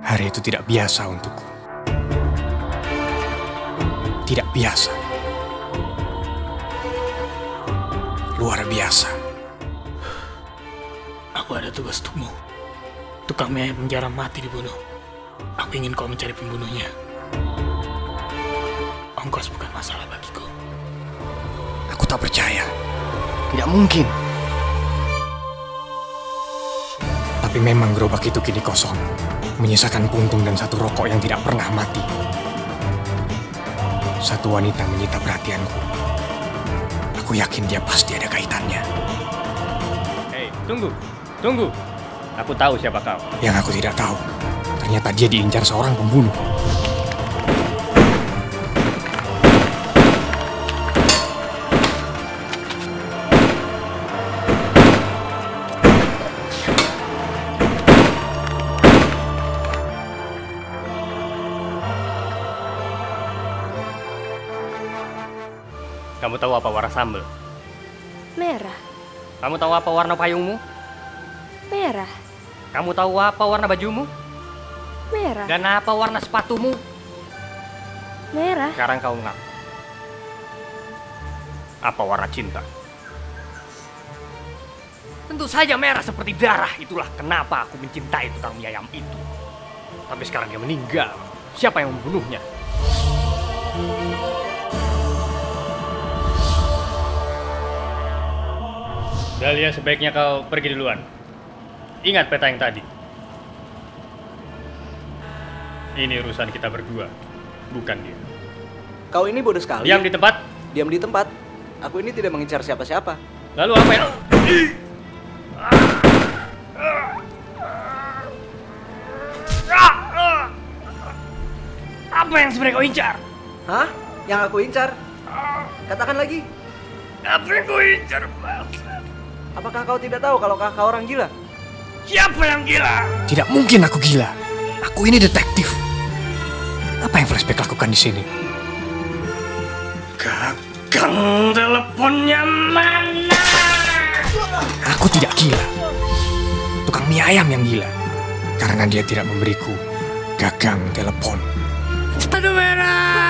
Hari itu tidak biasa untukku. Tidak biasa. Luar biasa. Aku ada tugas untukmu. Tukang mie ayam penjara mati dibunuh. Aku ingin kau mencari pembunuhnya. Ongkos bukan masalah bagiku. Aku tak percaya. Tidak mungkin. Tapi memang gerobak itu kini kosong. Menyisakan puntung dan satu rokok yang tidak pernah mati. Satu wanita menyita perhatianku. Aku yakin dia pasti ada kaitannya. Hei, tunggu. Tunggu. Aku tahu siapa kau. Yang aku tidak tahu, ternyata dia diincar seorang pembunuh. Kamu tahu apa warna sambal? Merah. Kamu tahu apa warna payungmu? Merah. Kamu tahu apa warna bajumu? Merah. Dan apa warna sepatumu? Merah. Sekarang kau ngaku. Apa warna cinta? Tentu saja merah seperti darah. Itulah kenapa aku mencintai tukang mie ayam itu. Tapi sekarang dia meninggal. Siapa yang membunuhnya? Dahlia, sebaiknya kau pergi duluan. Ingat peta yang tadi. Ini urusan kita berdua, bukan dia. Kau ini bodoh sekali. Diam di tempat. Diam di tempat. Aku ini tidak mengincar siapa-siapa. Lalu apa yang... Apa yang sebenarnya kau incar? Hah? Yang aku incar? Katakan lagi. Apa yang kau incar, bangsa? Apakah kau tidak tahu kalau kakak orang gila? Siapa yang gila? Tidak mungkin aku gila. Aku ini detektif. Apa yang Flashback lakukan di sini? Gagang teleponnya mana? Aku tidak gila. Tukang mie ayam yang gila. Karena dia tidak memberiku gagang telepon. Sepatu merah!